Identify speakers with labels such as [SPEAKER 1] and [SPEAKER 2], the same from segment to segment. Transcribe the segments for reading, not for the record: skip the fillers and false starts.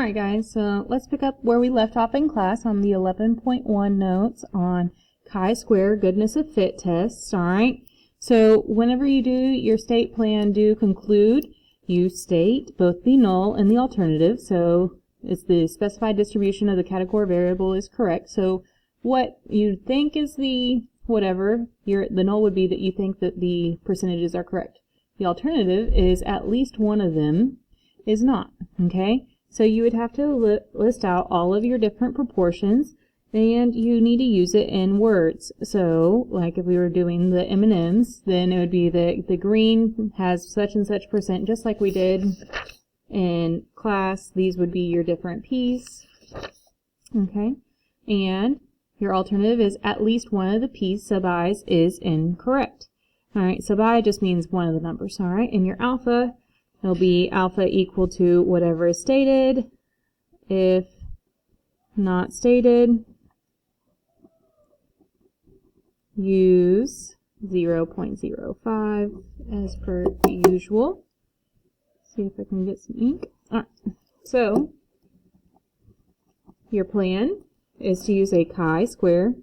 [SPEAKER 1] Alright guys, so let's pick up where we left off in class on the 11.1 notes on chi-square goodness of fit tests. Alright, so whenever you do your state plan do conclude, you state both the null and the alternative. So it's the specified distribution of the category variable is correct. So what you think is the whatever, the null would be that you think that the percentages are correct. The alternative is at least one of them is not. Okay? So you would have to list out all of your different proportions, and you need to use it in words. So, like if we were doing the M&Ms, then it would be the green has such and such percent, just like we did in class. These would be your different P's. Okay? And your alternative is at least one of the P's sub i's is incorrect. Alright, sub I just means one of the numbers. Alright, and your alpha, it'll be alpha equal to whatever is stated. If not stated, use 0.05 as per usual. See if I can get some ink. Alright, so your plan is to use a chi-square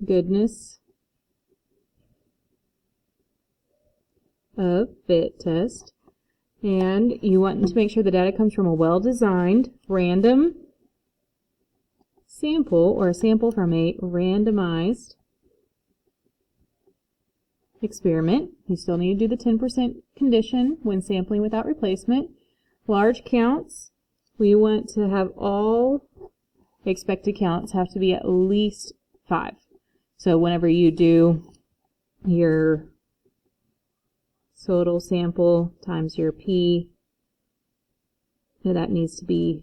[SPEAKER 1] goodness of fit test, and you want to make sure the data comes from a well-designed random sample or a sample from a randomized experiment. You still need to do the 10% condition when sampling without replacement. Large counts, we want to have all expected counts have to be at least 5. So whenever you do your total sample times your P, that needs to be,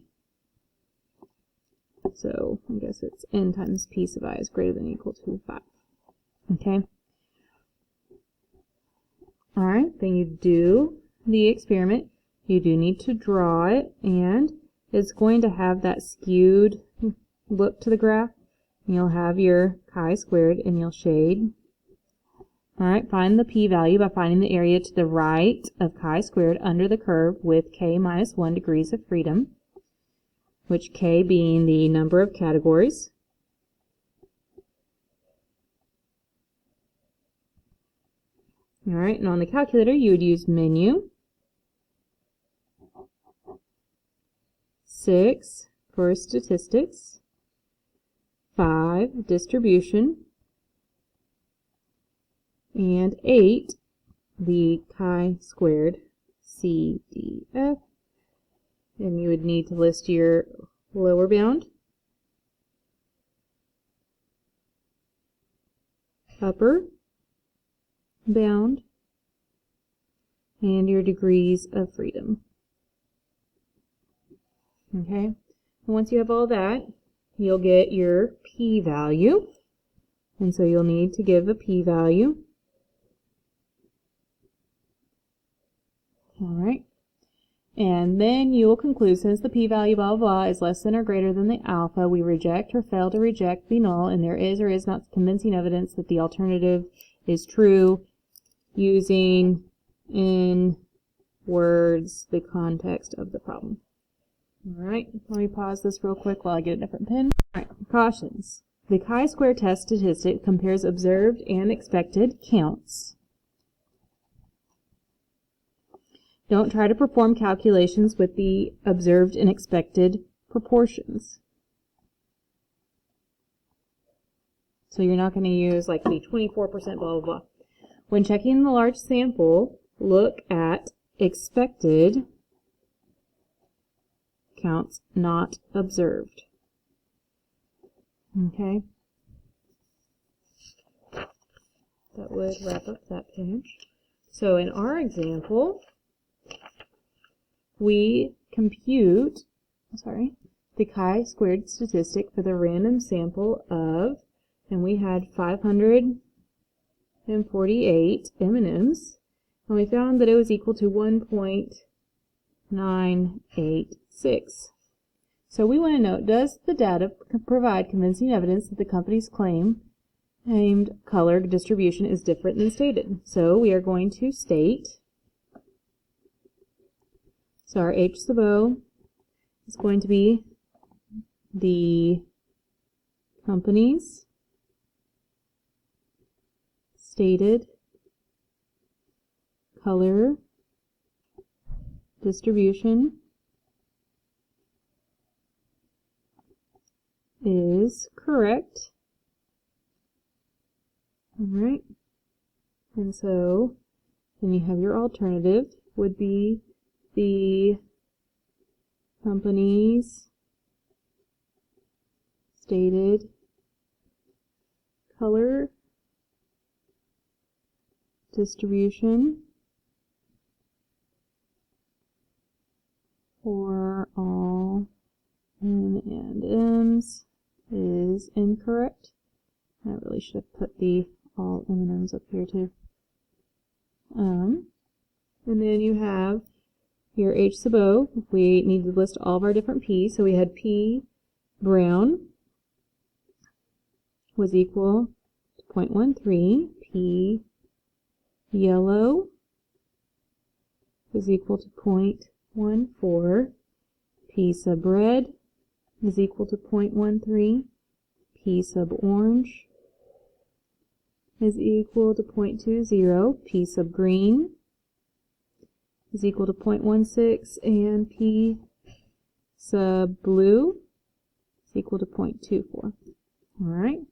[SPEAKER 1] so I guess it's N times P sub I is greater than or equal to 5. Okay? Alright, then you do the experiment. You do need to draw it, and it's going to have that skewed look to the graph. You'll have your chi-squared, and you'll shade. Alright, find the p-value by finding the area to the right of chi-squared under the curve with k minus 1 degrees of freedom, which k being the number of categories. Alright, and on the calculator you would use menu, 6 for statistics, 5 distribution, and 8 the chi-squared CDF. And you would need to list your lower bound, upper bound, and your degrees of freedom. Okay, and once you have all that, you'll get your p-value, and so you'll need to give a p-value. Alright, and then you will conclude, since the p-value blah blah blah is less than or greater than the alpha, we reject or fail to reject the null, and there is or is not convincing evidence that the alternative is true, using in words the context of the problem. Alright, let me pause this real quick while I get a different pen. Alright, cautions. The chi-square test statistic compares observed and expected counts. Don't try to perform calculations with the observed and expected proportions. So you're not going to use like the 24% blah blah blah. When checking the large sample, look at expected counts not observed. Okay? That would wrap up that page. So in our example, we compute, the chi-squared statistic for the random sample of, and we had 548 M&Ms, and we found that it was equal to 1.986. So we want to note, does the data provide convincing evidence that the company's claimed color distribution is different than stated? So we are going to state So our h sub o is going to be the company's stated color distribution is correct. Alright, and so then you have your alternative would be the company's stated color distribution for all N and M's is incorrect. I really should have put the all M&M's up here too. And then you have your H sub O. We need to list all of our different P. So we had P brown was equal to 0.13. P yellow is equal to 0.14. P sub red is equal to 0.13. P sub orange is equal to 0.20. P sub green is equal to 0.16. And P sub blue is equal to 0.24. Alright.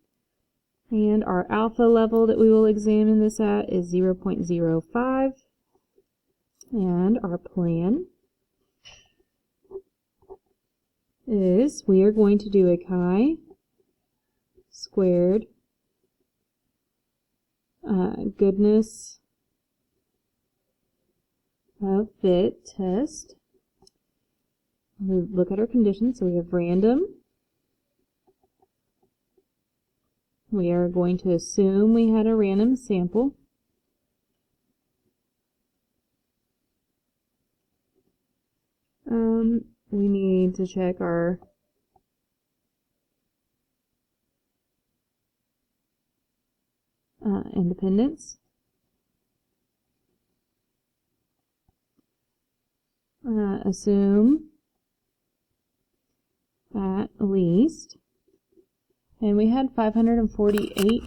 [SPEAKER 1] And our alpha level that we will examine this at is 0.05. And our plan is we are going to do a chi-squared goodness of fit test. We look at our conditions. So we have random. We are going to assume we had a random sample. We need to check our independence. Assume at least. And we had 548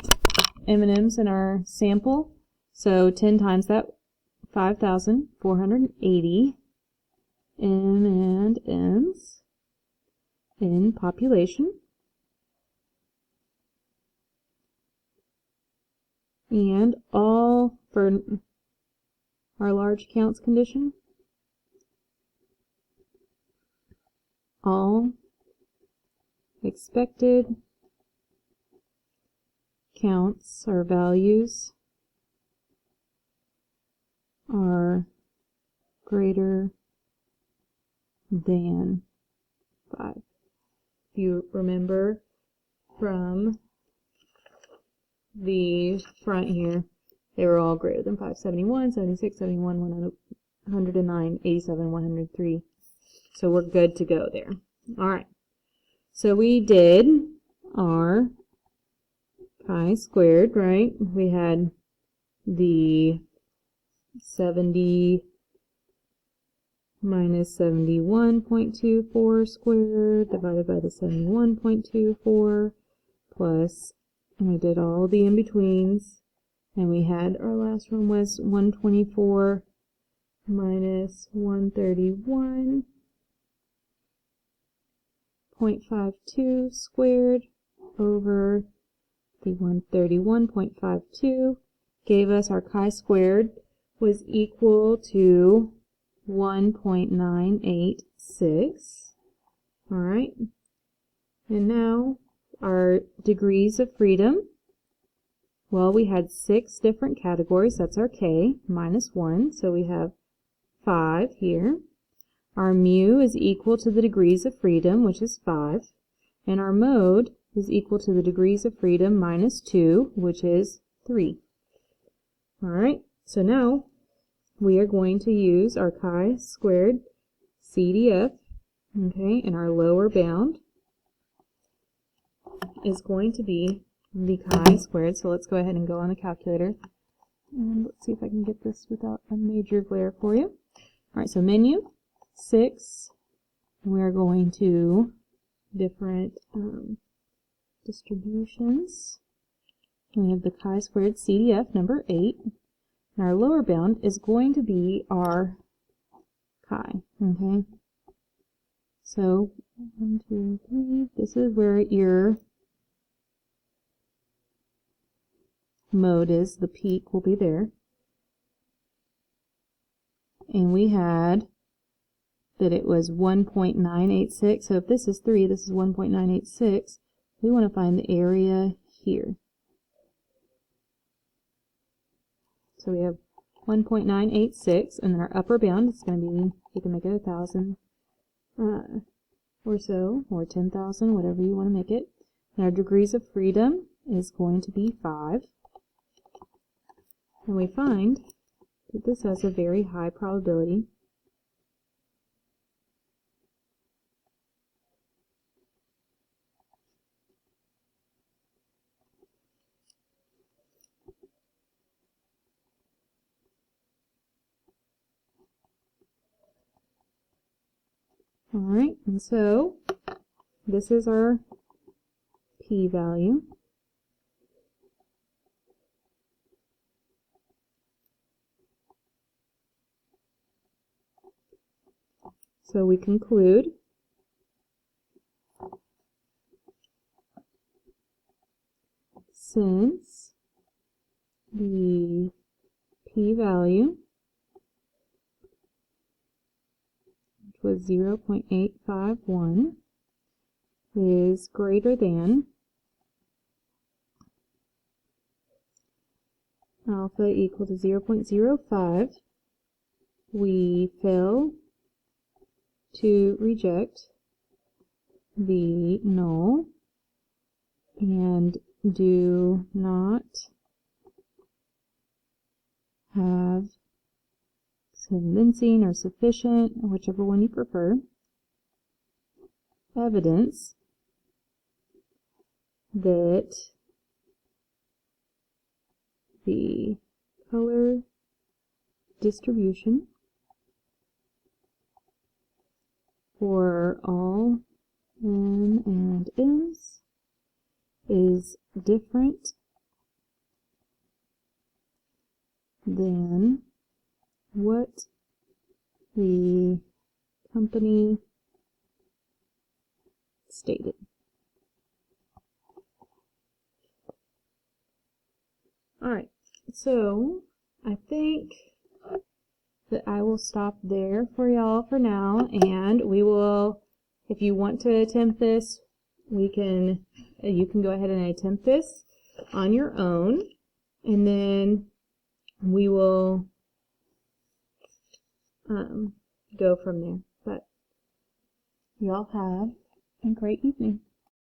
[SPEAKER 1] M&Ms in our sample. So 10 times that, 5,480 M&Ms in population. And all for our large counts condition, all expected counts or values are greater than 5. If you remember from the front here, they were all greater than 5. 71, 76, 71, 109, 87, 103. So we're good to go there. Alright. So we did our chi-squared, right? We had the 70 minus 71.24 squared divided by the 71.24 plus, and we did all the in-betweens, and we had our last one was 124 minus 131.52 squared over the 131.52 gave us our chi-squared was equal to 1.986. Alright. And now our degrees of freedom. Well, we had 6 different categories. That's our K minus 1. So we have 5 here. Our mu is equal to the degrees of freedom, which is 5. And our mode is equal to the degrees of freedom minus 2, which is 3. Alright, so now we are going to use our chi-squared CDF, okay, and our lower bound is going to be the chi-squared. So let's go ahead and go on the calculator. And let's see if I can get this without a major glare for you. Alright, so menu, 6. We're going to different distributions. We have the chi-squared CDF number 8. And our lower bound is going to be our chi. Okay. So 1, 2, 3. This is where your mode is. The peak will be there. And we had that it was 1.986. So if this is 3, this is 1.986. We want to find the area here. So we have 1.986, and then our upper bound is going to be, you can make it 1,000 or so, or 10,000, whatever you want to make it. And our degrees of freedom is going to be 5. And we find that this has a very high probability Alright, and so this is our p-value. So we conclude since the p-value, which was 0.851, is greater than alpha equal to 0.05, we fail to reject the null and do not have convincing or sufficient, whichever one you prefer, evidence that the color distribution for all n and m's is different than what the company stated. Alright, so I think that I will stop there for y'all for now, and we will, if you want to attempt this, you can go ahead and attempt this on your own, and then we will go from there. But y'all have a great evening.